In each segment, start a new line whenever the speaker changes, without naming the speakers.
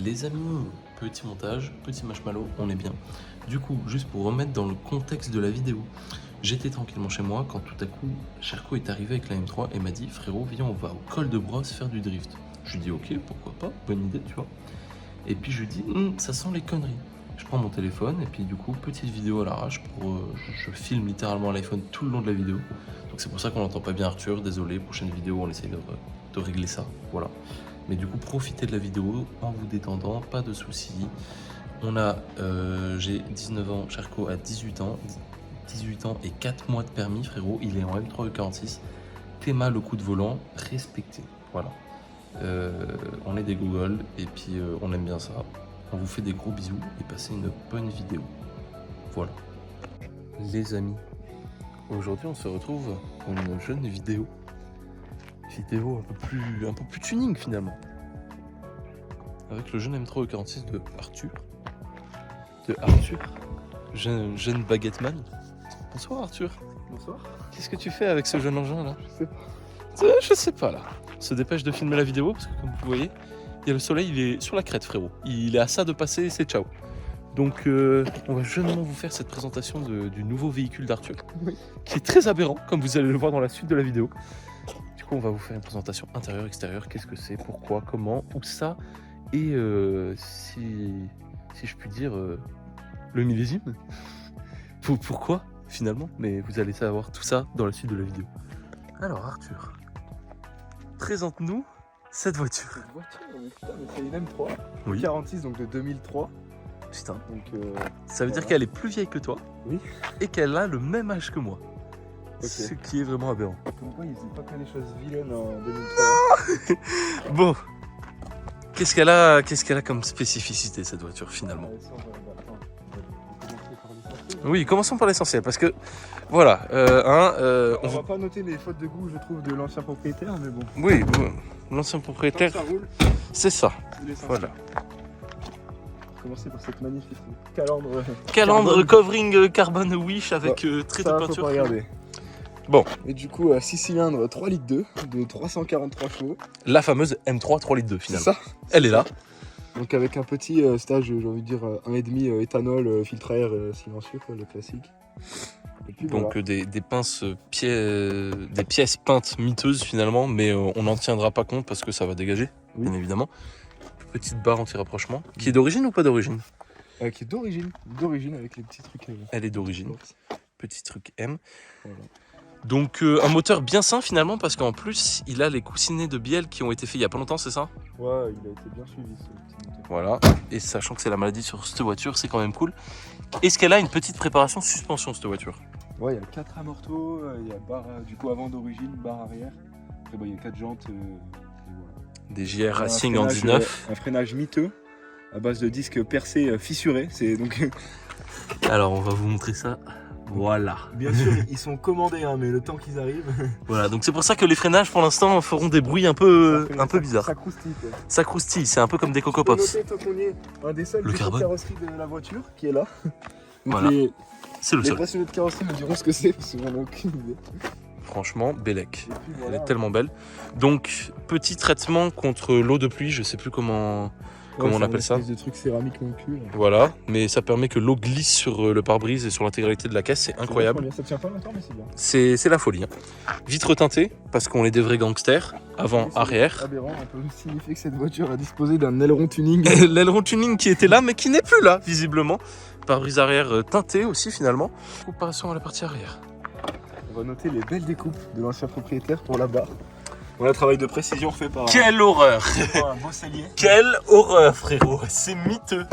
Les amis, petit montage, petit marshmallow, on est bien. Du coup, juste pour remettre dans le contexte de la vidéo, j'étais tranquillement chez moi quand tout à coup, Charcot est arrivé avec la M3 et m'a dit « Frérot, viens, on va au col de Brosse faire du drift. » Je lui dis « Ok, pourquoi pas, bonne idée, tu vois. » Et puis je lui dis « Ça sent les conneries. » Je prends mon téléphone et puis du coup, petite vidéo à l'arrache pour... je filme littéralement à l'iPhone tout le long de la vidéo. Donc c'est pour ça qu'on n'entend pas bien Arthur, désolé, prochaine vidéo, on essaye de régler ça, voilà. Mais du coup, profitez de la vidéo en vous détendant, pas de soucis. On a, j'ai 19 ans, Charcot a 18 ans. 18 ans et 4 mois de permis, frérot. Il est en M3 E46. Théma le coup de volant, respecté. Voilà. On est des Google et puis on aime bien ça. On vous fait des gros bisous et passez une bonne vidéo. Voilà. Les amis, aujourd'hui on se retrouve pour une jeune vidéo. Vidéo un peu plus tuning finalement. Avec le jeune M3 E46 de Arthur. Jeune baguetteman. Bonsoir Arthur.
Bonsoir.
Qu'est-ce que tu fais avec ce jeune engin là?
Je sais pas.
Je sais pas là. On se dépêche de filmer la vidéo parce que comme vous voyez, il y a le soleil, il est sur la crête frérot. Il est à ça de passer, c'est ciao. Donc on va jeunement vous faire cette présentation du nouveau véhicule d'Arthur.
Oui.
Qui est très aberrant comme vous allez le voir dans la suite de la vidéo. Du coup on va vous faire une présentation intérieure, extérieure, qu'est-ce que c'est, pourquoi, comment, où ça, et si je puis dire, le millésime. Pourquoi finalement, mais vous allez savoir tout ça dans la suite de la vidéo. Alors Arthur, présente-nous cette voiture.
Cette voiture, mais putain, mais c'est une M3.
Oui.
46, donc de 2003.
Putain.
Donc,
Ça veut dire
voilà.
qu'elle est plus vieille que toi.
Oui.
Et qu'elle a le même âge que moi.
Ok.
Ce qui est vraiment aberrant.
Comme quoi, ils n'ont pas fait les choses vilaines en 2003.
Bon. Qu'est-ce qu'elle a comme spécificité cette voiture finalement?
Ça, on va commencer par l'essentiel.
Oui, commençons par l'essentiel parce que voilà,
On va pas noter les fautes de goût, je trouve, de l'ancien propriétaire, mais bon.
oui, l'ancien
Tant que
propriétaire,
ça roule,
c'est ça.
c'est l'essentiel.
Voilà.
On va commencer par cette magnifique calandre.
Calandre covering carbone wish avec trait de
Ça, faut
peinture.
pas regarder.
Bon.
Et du coup, 6 cylindres, 3 litres 2, de 343 chevaux.
La fameuse M3 3 litres 2
C'est
finalement.
ça.
Elle est là.
Donc avec un petit stage, j'ai envie de dire 1,5 éthanol, filtre à air silencieux, quoi, le classique. Et puis
Donc
voilà.
des pinces des pièces peintes miteuses finalement, mais on n'en tiendra pas compte parce que ça va dégager,
Oui.
bien évidemment. Petite barre anti-rapprochement. Qui est d'origine ou pas d'origine?
Qui est d'origine avec les petits trucs.
Elle est d'origine. Petit truc M.
Voilà.
Donc un moteur bien sain finalement parce qu'en plus il a les coussinets de bielle qui ont été faits il y a pas longtemps, c'est ça?
Ouais, il a été bien suivi ce petit moteur.
Voilà. Et sachant que c'est la maladie sur cette voiture, c'est quand même cool. Est-ce qu'elle a une petite préparation suspension cette voiture?
Ouais, il y a 4 amortos, il y a barre du coup avant d'origine, barre arrière. Après, il y a 4 jantes. Et voilà.
Des JR
Un
Racing en
freinage,
19.
un freinage miteux à base de disques percés fissurés. C'est donc.
Alors on va vous montrer ça. Voilà.
Bien sûr, ils sont commandés, hein, mais le temps qu'ils arrivent.
Voilà, donc c'est pour ça que les freinages pour l'instant feront des bruits un peu bizarres.
Ça croustille, quoi.
Ça croustille, c'est un peu comme des Coco
On peut
Pops.
noter, tant qu'on y est, un des seuls
Le
défauts de
carbone.
carrosserie de la voiture qui est là. Donc
Voilà. C'est le
les
seul.
passionnés de carrosserie me diront ce que c'est parce que j'en ai aucune idée.
Franchement, Bellec.
Et puis
Elle
voilà.
est tellement belle. Donc, petit traitement contre l'eau de pluie, je sais plus comment on
c'est
appelle ça.
Des trucs céramiques non plus. Là.
Voilà, mais ça permet que l'eau glisse sur le pare-brise et sur l'intégralité de la caisse, c'est incroyable.
Bien. Ça tient pas longtemps, mais c'est bien.
C'est la folie. Hein. Vitre teintée, parce qu'on est des vrais gangsters, avant,
C'est
arrière.
aberrant, on peut signifier que cette voiture a disposé d'un aileron tuning.
L'aileron tuning qui était là, mais qui n'est plus là, visiblement. Pare-brise arrière teinté aussi, finalement. Comparaison à la partie arrière.
On va noter les belles découpes de l'ancien propriétaire pour la barre. On a un travail de précision fait par
Quelle horreur!
un beau cellier.
Quelle horreur, frérot! C'est miteux!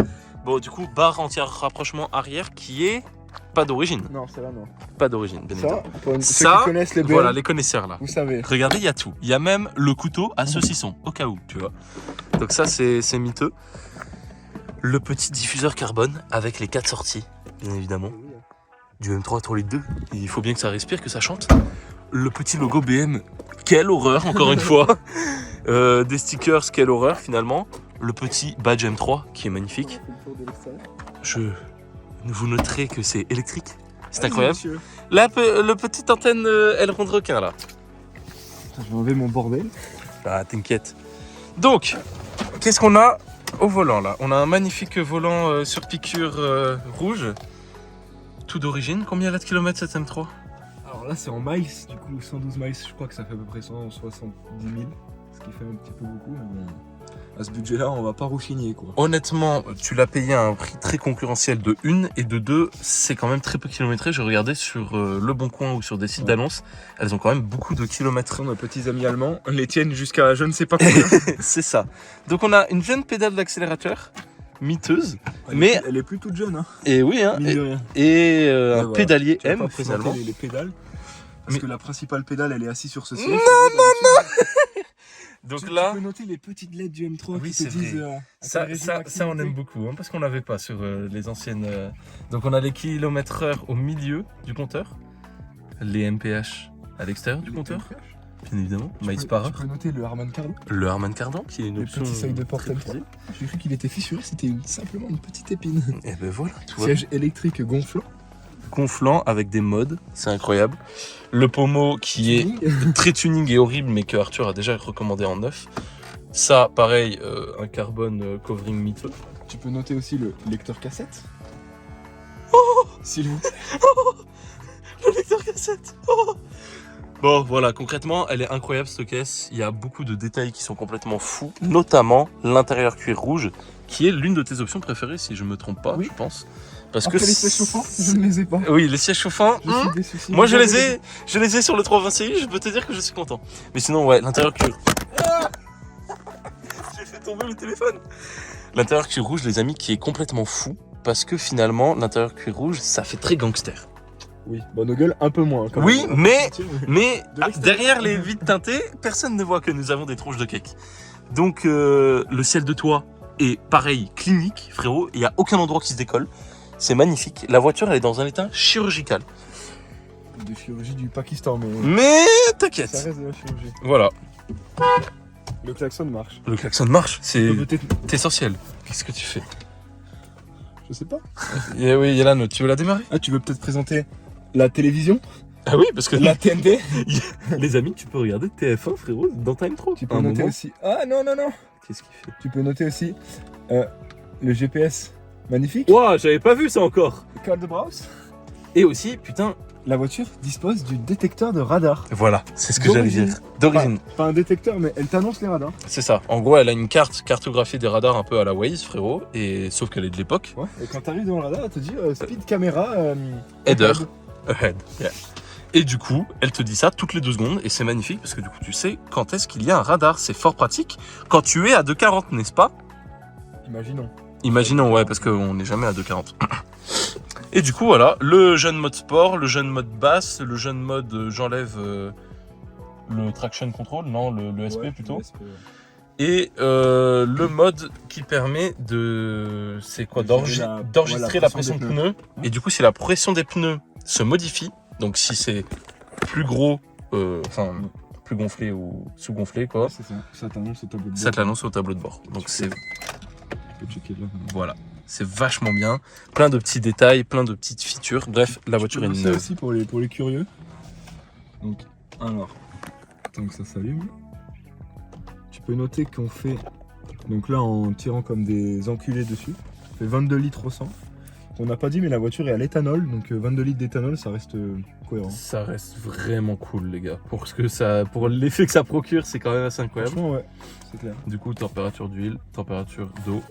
Bon, du coup, barre anti-rapprochement arrière qui est pas d'origine.
Non, celle-là non.
Pas d'origine, bien évidemment.
Ça, pour ceux
Ça,
qui connaissent les BM,
Voilà, les connaisseurs là.
vous savez.
Regardez, il y a tout. Il y a même le couteau à saucisson, au cas où, tu vois. Donc ça, c'est miteux. Le petit diffuseur carbone avec les 4 sorties, bien évidemment. Du M3 3 litres 2. Il faut bien que ça respire, que ça chante. Le petit logo BM, quelle horreur, encore une fois. Des stickers, quelle horreur, finalement. Le petit badge M3, qui est magnifique. Vous noterez que c'est électrique. C'est incroyable. Là, le petite antenne aileron de requin, là.
Je vais enlever mon bordel.
Ah, t'inquiète. Donc, qu'est-ce qu'on a au volant là, on a un magnifique volant sur piqûre rouge, tout d'origine. Combien elle a de kilomètres cette M3?
Alors là c'est en miles, du coup 112 miles, je crois que ça fait à peu près 170 000, ce qui fait un petit peu beaucoup, mais bon, à ce budget là on va pas rouchigner quoi.
Honnêtement, tu l'as payé à un prix très concurrentiel de 1 et de 2, c'est quand même très peu kilométré. Je regardais sur Le Bon Coin ou sur des sites d'annonces, elles ont quand même beaucoup de kilomètres.
Nos petits amis allemands les tiennent jusqu'à je ne sais pas combien.
C'est ça. Donc on a une jeune pédale d'accélérateur, miteuse,
Elle est plus toute jeune, hein.
Et oui, hein,
Mine de rien.
et un
voilà.
pédalier
Tu vas
M
pas présenter
finalement.
les pédales. Parce
Mais-
que la principale pédale elle est assise sur ce siège.
Donc
Tu
là,
peux noter les petites lettres du M3
Oui,
qui te
c'est
disent
vrai.
à quel régime
ça on aime beaucoup, hein, parce qu'on l'avait pas sur les anciennes. Donc on a les kilomètres-heure au milieu du compteur, les MPH à l'extérieur du compteur, bien évidemment, miles par
Tu
heure.
peux noter le Harman Kardon.
Le Harman Kardon qui est une
Les
option.
petits seuils de porte
très
M3.
prisée.
J'ai cru qu'il était fissuré, c'était simplement une petite épine.
Et ben voilà, tu vois.
Siège électrique gonflant.
Gonflant avec des modes, c'est incroyable. Le pommeau qui est très tuning et horrible, mais que Arthur a déjà recommandé en neuf. Ça, pareil, un carbone covering miteux.
Tu peux noter aussi le lecteur cassette. S'il vous plaît.
Le lecteur cassette. Oh. Bon, voilà, concrètement, elle est incroyable cette caisse. Il y a beaucoup de détails qui sont complètement fous, notamment l'intérieur cuir rouge, qui est l'une de tes options préférées, si je me trompe pas,
Oui.
je pense. Parce
Après
que
les sièges chauffants, je ne les ai pas.
Oui, les sièges chauffants.
Je suis déçu. Si
Moi,
vous
je
avez
les ai sur le 320 CI. Je peux te dire que je suis content. Mais sinon, ouais, l'intérieur cuir. J'ai fait tomber le téléphone. L'intérieur cuir rouge, les amis, qui est complètement fou, parce que finalement, l'intérieur cuir rouge, ça fait très gangster.
Oui, bon, nos gueules un peu moins. Quand
Oui,
même.
mais
De l'extérieur.
derrière les vitres teintées, personne ne voit que nous avons des tronches de cake. Donc le ciel de toit est pareil, clinique, frérot. Il n'y a aucun endroit qui se décolle. C'est magnifique. La voiture, elle est dans un état chirurgical.
De chirurgie du Pakistan, mais
Mais
ça
t'inquiète.
reste de la chirurgie.
Voilà.
Le klaxon marche.
Le klaxon marche. C'est
Peut-être,
essentiel. Qu'est-ce que tu fais?
je sais pas.
Oui, il y a la note. Tu veux la démarrer?
Ah, tu veux peut-être présenter la télévision,
Ah oui, parce que
la TNT.
les amis, tu peux regarder TF1, frérot, dans Time 3.
Tu peux noter aussi. Ah non, non, non.
Qu'est-ce qu'il fait?
Tu peux noter aussi le GPS magnifique.
Ouah, j'avais pas vu ça encore.
Code de Browse.
Et aussi, putain.
La voiture dispose du détecteur de radar.
Voilà, c'est ce que j'allais
D'origine.
dire. D'origine.
Pas un détecteur, mais elle t'annonce les radars.
C'est ça. En gros, elle a une cartographie des radars un peu à la Waze, frérot. Et sauf qu'elle est de l'époque.
Ouais. Et quand t'arrives dans le radar, elle te dit speed caméra.
Header. Ahead. Yeah. Et du coup, elle te dit ça toutes les 2 secondes. Et c'est magnifique parce que du coup, tu sais quand est-ce qu'il y a un radar. C'est fort pratique quand tu es à 2,40, n'est-ce pas?
Imaginons.
Imaginons, ouais, parce qu'on n'est jamais à 2,40. Et du coup, voilà, le jeune mode sport, le jeune mode basse, le jeune mode j'enlève le traction control, non, le SP
Ouais,
plutôt.
le SP, ouais.
Et le mode qui permet de, c'est quoi, d'enregistrer la pression de pneus. Et du coup, si la pression des pneus se modifie, donc si c'est plus gros, enfin plus gonflé ou sous-gonflé, quoi,
Ouais, c'est ça. Ça t'annonce au tableau de bord.
ça te l'annonce au tableau de bord. Donc c'est,
Tu peux checker là.
voilà, c'est vachement bien. Plein de petits détails, plein de petites features. Bref, la voiture est
C'est
neuve.
aussi pour les curieux. Donc, alors, tant que ça s'allume, tu peux noter qu'on fait, donc là en tirant comme des enculés dessus, on fait 22 litres au 100. On n'a pas dit, mais la voiture est à l'éthanol, donc 22 litres d'éthanol, ça reste cohérent.
Ça reste vraiment cool, les gars. Pour l'effet que ça procure, c'est quand même assez incroyable.
Franchement, ouais, c'est clair.
Du coup, température d'huile, température d'eau,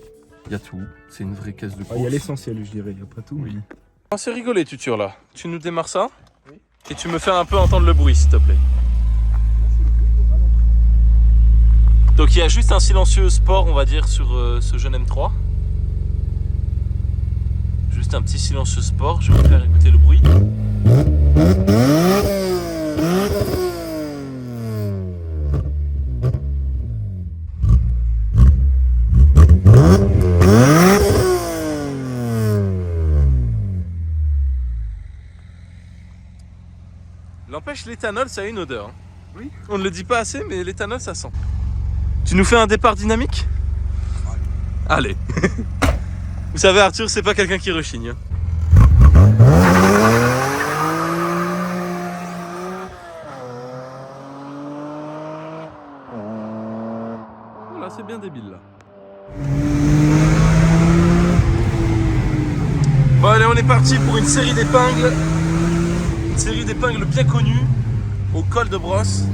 il y a tout. C'est une vraie caisse de
Il y a
course.
l'essentiel, je dirais, après tout.
Oui. Ah, c'est rigolé, Tutur, là. Tu nous démarres ça? Oui. Et tu me fais un peu entendre le bruit, s'il te plaît. Donc, il y a juste un silencieux sport, on va dire, sur ce jeune M3. Juste un petit silencieux sport. Je vais vous faire écouter le bruit. N'empêche, l'éthanol, ça a une odeur. Hein.
Oui.
On ne le dit pas assez, mais l'éthanol, ça sent. Tu nous fais un départ dynamique? Allez. Vous savez, Arthur, c'est pas quelqu'un qui rechigne. Voilà, c'est bien débile là. on est parti pour une série d'épingles. Une série d'épingles bien connues au col de Brosse.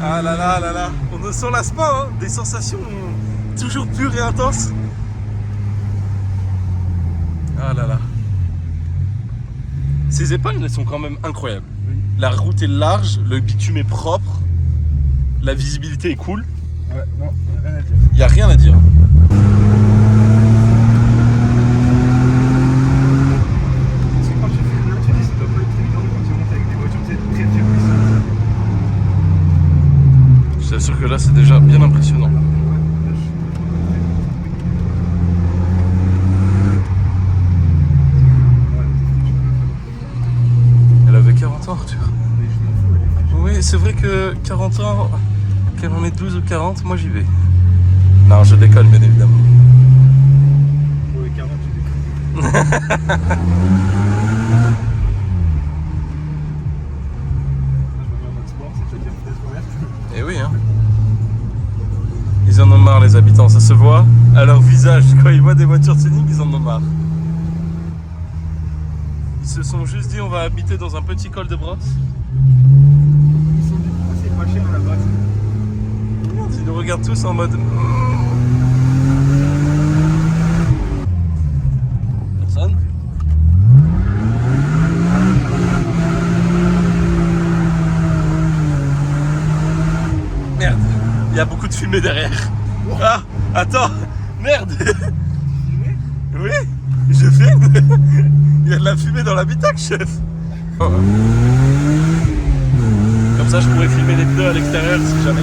Ah là là là là, on ne s'en lasse pas, hein. Des sensations toujours pures et intenses. Ah là là. Ces épingles, elles sont quand même incroyables.
Oui.
La route est large, le bitume est propre, la visibilité est cool.
Ouais, non, rien à dire.
Il n'y a rien à dire.
Parce que quand tu fais là, tu dis ça doit pas être évident quand tu montes avec des voitures, c'est très très puissant.
Je t'assure que là, c'est déjà bien impressionnant. Elle avait 40 ans, Arthur. Oui, c'est vrai que 40 ans, qu'elle en ait 12 ou 40, moi j'y vais. Non, je déconne, bien évidemment.
Pour les 40, tu déconnes.
Eh oui, hein. Ils en ont marre, les habitants, ça se voit à leur visage. Quand ils voient des voitures tuning, ils en ont marre. Ils se sont juste dit, on va habiter dans un petit col de Brosse.
Ils sont dit, ah, c'est pas cher à la base.
Ils nous regardent tous en mode... Personne? Merde, il y a beaucoup de fumée derrière. Ah, attends, merde. Oui, je filme. Il y a de la fumée dans l'habitacle, chef. Oh. Comme ça, je pourrais filmer les pneus à l'extérieur si jamais.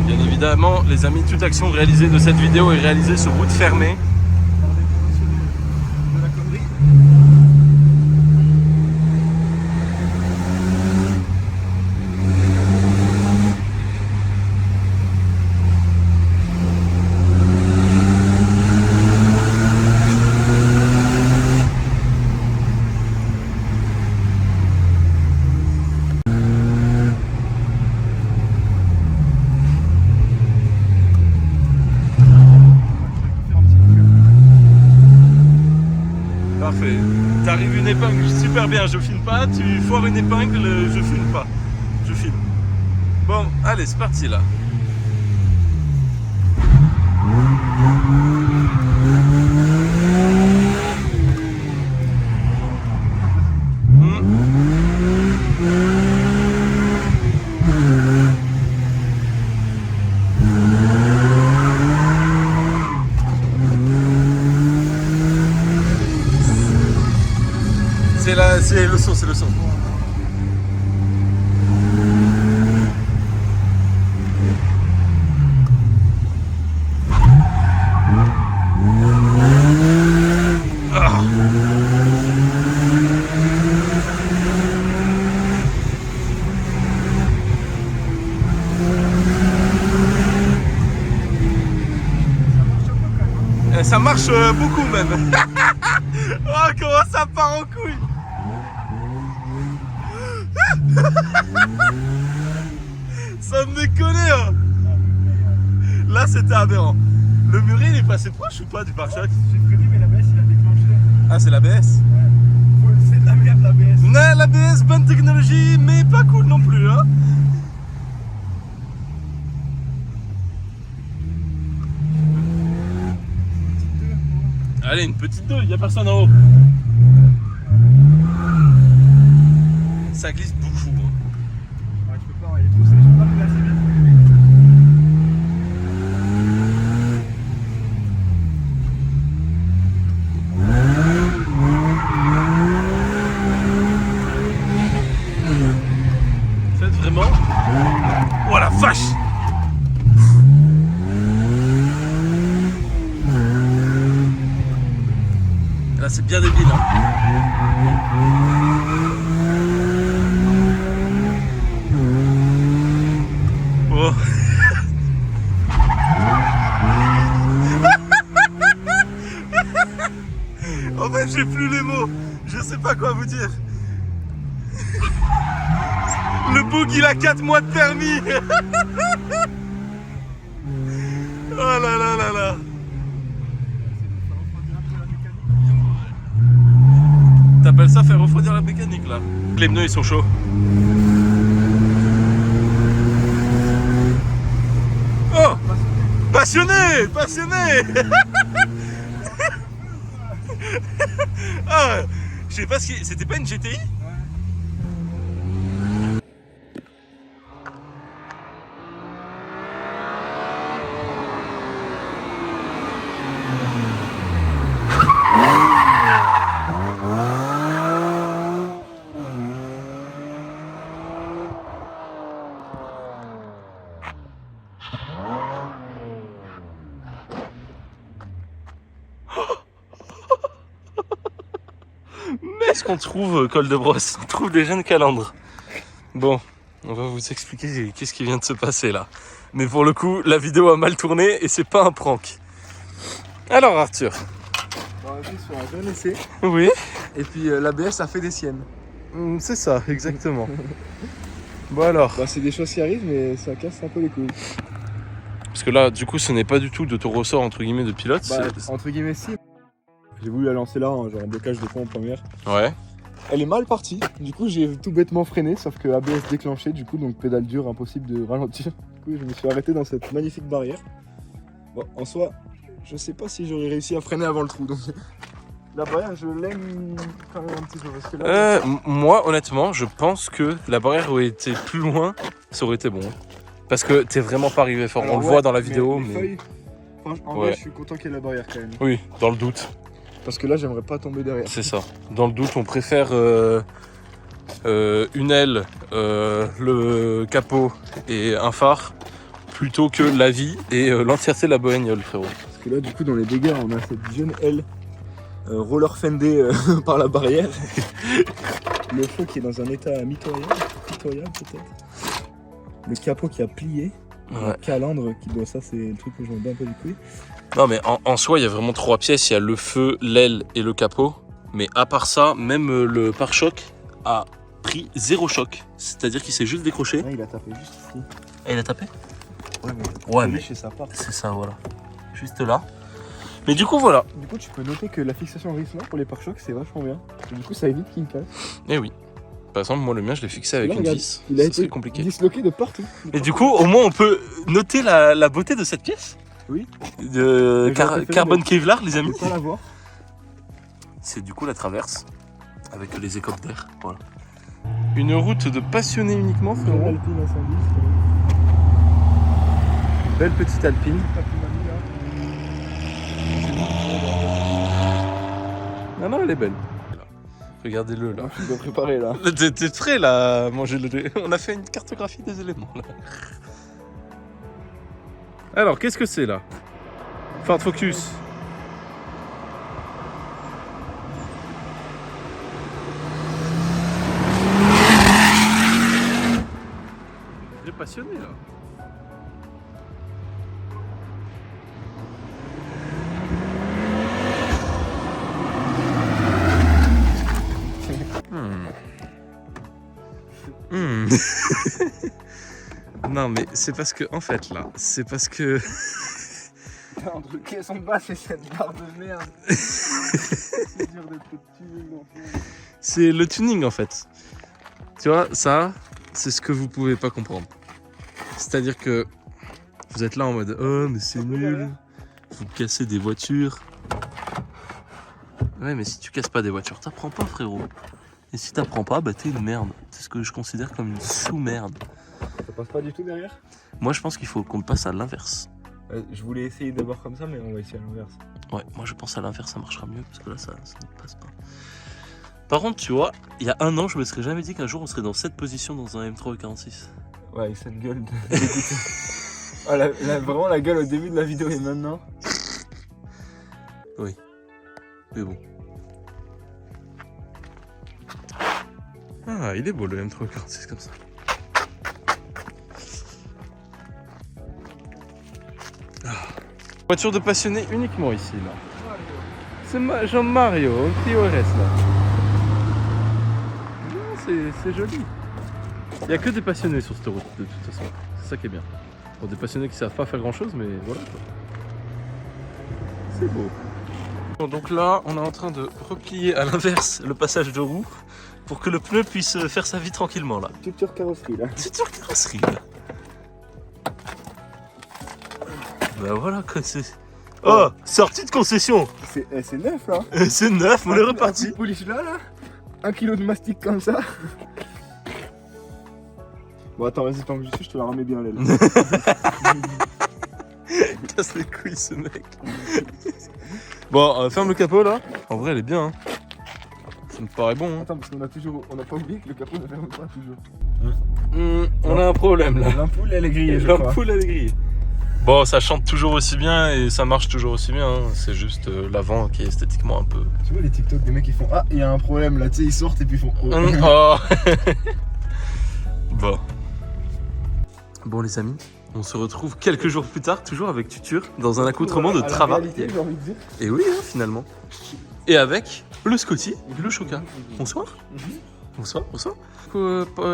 Évidemment, les amis, toute action réalisée de cette vidéo est réalisée sur route fermée.
De la connerie.
Parfait. T'arrives une épingle super bien, je filme pas. Tu foires une épingle, je filme pas. Je filme. Bon, allez, c'est parti là. C'est le son, c'est le son. Ah. Ça marche beaucoup même. Oh, comment ça part en couille. Ça me déconne, hein. Là c'était aberrant. Le muret il est passé proche ou pas du pare-choc?
J'ai connu, mais l'ABS il a déclenché.
Ah, c'est l'ABS?
Ouais. C'est de la merde l'ABS.
Non, l'ABS, bonne technologie, mais pas cool non plus, hein. Allez, une petite 2, il n'y a personne en haut. Ça glisse beaucoup, hein.
Ouais, tu peux pas, il est poussé, je peux pas le placer vite.
Oh la vache! Là c'est bien débile hein. Oh. En fait j'ai plus les mots, je sais pas quoi vous dire. Le bug il a 4 mois de permis. Oh là là là là. T'appelles ça faire refroidir la mécanique là? Les pneus ils sont chauds. Oh! Passionné! Passionné! Ah! Je sais pas ce qui... C'était pas une GTI? Est-ce qu'on trouve col de brosse? On trouve des jeunes calandres. Bon, on va vous expliquer qu'est-ce qui vient de se passer là. Mais pour le coup, la vidéo a mal tourné et c'est pas un prank. Alors Arthur.
On a appuyé sur un jeune essai.
Oui.
Et puis l'ABS a fait des siennes.
C'est ça, exactement. Bon alors.
Bah, c'est des choses qui arrivent, mais ça casse un peu les couilles.
Parce que là, du coup, ce n'est pas du tout de ton ressort entre guillemets de pilote.
Bah, entre guillemets, si. J'ai voulu la lancer là, hein, genre un blocage de fond en première.
Ouais.
Elle est mal partie, du coup j'ai tout bêtement freiné, sauf que ABS déclenché, du coup donc pédale dure, impossible de ralentir. Du coup je me suis arrêté dans cette magnifique barrière. Bon, en soi, je sais pas si j'aurais réussi à freiner avant le trou, donc la barrière je l'aime quand même un petit peu. Parce que là,
moi, honnêtement, je pense que la barrière aurait été plus loin, ça aurait été bon. Parce que t'es vraiment pas arrivé fort,
alors,
on le voit dans la vidéo.
Les feuilles, en vrai je suis content qu'il y ait la barrière quand même.
Oui, dans le doute.
Parce que là j'aimerais pas tomber derrière.
C'est ça. Dans le doute, on préfère une aile, le capot et un phare plutôt que la vie et l'entièreté de la bagnole, frérot.
Parce que là du coup dans les dégâts on a cette jeune aile roller fendée par la barrière. Le feu qui est dans un état pitoyable peut-être. Le capot qui a plié.
Ouais.
Le calandre qui doit, ça c'est le truc où je m'en bats un peu les couilles.
Non mais en soi il y a vraiment 3 pièces, il y a le feu, l'aile et le capot. Mais à part ça, même le pare-choc a pris 0 choc. C'est-à-dire qu'il s'est juste décroché.
Ouais, il a tapé juste ici.
Et il a tapé?
Ouais mais chez sa part.
C'est ça, voilà. Juste là. Mais du coup voilà.
Du coup tu peux noter que la fixation Riffler pour les pare-chocs c'est vachement bien. Et du coup ça évite qu'il casse.
Eh oui. Par exemple moi le mien je l'ai fixé avec
là,
une
regarde,
vis.
il a
Ça,
été
c'est compliqué.
disloqué de partout.
Et du coup au moins on peut noter la beauté de cette pièce.
Oui.
De carbone Kevlar les
On
amis.
peut pas la voir.
C'est du coup la traverse avec les écopes d'air. Voilà. Une route de passionnés uniquement, frérot.
Alpine incendie.
Belle petite Alpine. Non, non, elle est belle. Regardez-le là.
Je dois préparer là.
T'es prêt là à manger le... On a fait une cartographie des éléments là. Alors, qu'est-ce que c'est là? Ford Focus. Il est passionné là. Non mais c'est parce que en fait là, c'est parce que
Entre le caisson de basse et cette barre de merde. C'est dur d'être tuning en fait.
c'est le tuning en fait. Tu vois, ça, c'est ce que vous pouvez pas comprendre. C'est-à-dire que vous êtes là en mode oh mais c'est nul, vous cassez des voitures. Ouais mais si tu casses pas des voitures, t'apprends pas frérot. Et si t'apprends pas, bah t'es une merde. C'est ce que je considère comme une sous-merde.
Ça passe pas du tout derrière?
Moi je pense qu'il faut qu'on passe à l'inverse.
Je voulais essayer d'abord comme ça, mais on va essayer à l'inverse.
Ouais, moi je pense à l'inverse, ça marchera mieux parce que là ça ne passe pas. Par contre, tu vois, il y a un an, je me serais jamais dit qu'un jour on serait dans cette position dans un M3 E46.
Ouais, avec cette gueule de dégoûté. Ah, vraiment la gueule au début de la vidéo et maintenant.
Oui. Mais bon. Ah, il est beau le M346 comme ça. Ah. Voiture de passionné uniquement ici là. C'est Jean-Mario, Clio RS là. Non, c'est joli. Il n'y a que des passionnés sur cette route de toute façon. C'est ça qui est bien. Bon, des passionnés qui savent pas faire grand chose, mais voilà quoi. C'est beau. Bon, donc là, on est en train de replier à l'inverse le passage de roue pour que le pneu puisse faire sa vie tranquillement là.
Tuture carrosserie là.
Tuture carrosserie là. Bah voilà quoi, c'est... Oh, sortie de concession.
C'est neuf là.
C'est neuf, on est reparti.
Un polish là. 1 kilo de mastic comme ça. Bon attends, vas-y, tant que je suis, je te la remets bien l'aile.
Casse les couilles ce mec. Bon, ferme le capot là. En vrai, elle est bien. Hein. Ça me paraît bon. Hein.
Attends, parce on n'a pas oublié que le capot ne ferme pas toujours.
On a un problème là.
L'ampoule elle est grillée, je crois.
L'ampoule elle est grillée. Bon, ça chante toujours aussi bien et ça marche toujours aussi bien. Hein. C'est juste l'avant qui est esthétiquement un peu.
Tu vois les TikTok des mecs qui font ah, il y a un problème là, tu sais, ils sortent et puis ils font oh.
Oh. Bon. Bon les amis, on se retrouve quelques jours plus tard, toujours avec Tuture, dans un accoutrement de travail.
J'ai envie de dire.
Et oui, hein, finalement. Et avec le Scotty, le Choca. Bonsoir. Bonsoir, bonsoir.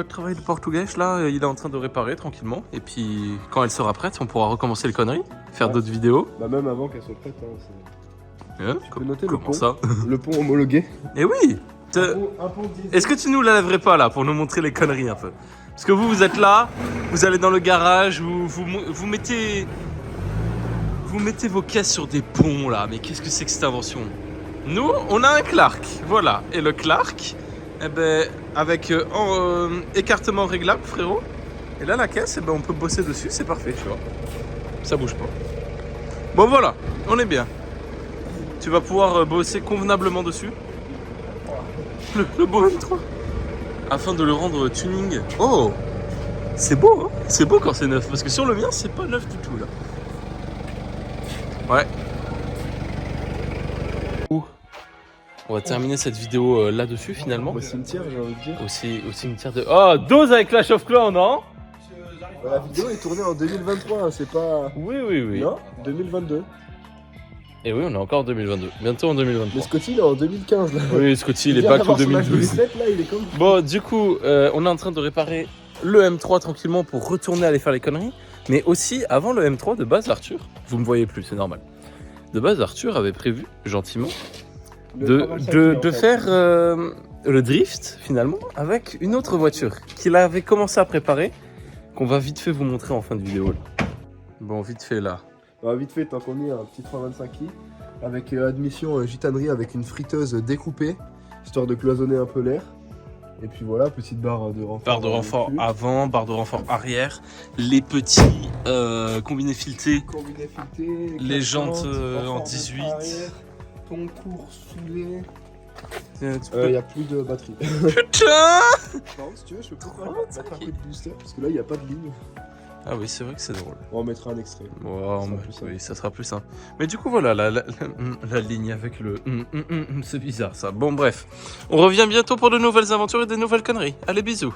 Travail de portugais, là, il est en train de réparer tranquillement. Et puis, quand elle sera prête, on pourra recommencer les conneries, faire d'autres vidéos.
Bah même avant qu'elle soit prête, hein,
Tu
peux noter
comment
le pont,
ça
le pont homologué.
Et oui.
Un pont diesel.
Est-ce que tu nous la lèverais pas là pour nous montrer les conneries un peu? Parce que vous êtes là, vous allez dans le garage, vous mettez vos caisses sur des ponts là. Mais qu'est-ce que c'est que cette invention? Nous, on a un Clark, voilà. Et le Clark, eh ben, avec écartement réglable, frérot. Et là, la caisse, eh ben, on peut bosser dessus, c'est parfait, tu vois. Ça bouge pas. Bon, voilà, on est bien. Tu vas pouvoir bosser convenablement dessus. Le beau M3. Afin de le rendre tuning. Oh, c'est beau, hein. C'est beau quand c'est neuf. Parce que sur le mien, c'est pas neuf du tout, là. Ouais. On va terminer cette vidéo là-dessus finalement.
Au cimetière, j'ai envie de dire.
Au cimetière de... Oh, dose avec Clash of Clans, non?
La vidéo est tournée en 2023, hein, c'est pas...
Oui.
Non, 2022.
Et oui, on est encore en 2022. Bientôt en 2023.
Mais Scotty, il est en 2015 là.
Oui, Scotty, il est back en 2012.
Là, il est comme...
Bon, du coup, on est en train de réparer le M3 tranquillement pour retourner aller faire les conneries. Mais aussi, avant le M3, de base, Arthur, vous me voyez plus, c'est normal. De base, Arthur avait prévu, gentiment, de faire le drift, finalement, avec une autre voiture qu'il avait commencé à préparer, qu'on va vite fait vous montrer en fin de vidéo. Là. Bon, vite fait, là.
Bah, vite fait, tant qu'on y est, un petit 325i, avec admission gitanerie avec une friteuse découpée, histoire de cloisonner un peu l'air. Et puis voilà, petite barre de renfort.
Barre de renfort avant, barre de renfort arrière, les petits combinés filetés, les jantes en 18.
Concours soulé.
Il
y a plus de batterie.
Putain!
Par contre, si tu veux, je peux mettre un coup de booster parce que là, il n'y a pas de ligne.
Ah oui, c'est vrai que c'est drôle.
On mettra un extrait.
Oui, ça sera plus simple. Mais du coup, voilà, la ligne avec le... c'est bizarre ça. Bon, bref. On revient bientôt pour de nouvelles aventures et des nouvelles conneries. Allez, bisous.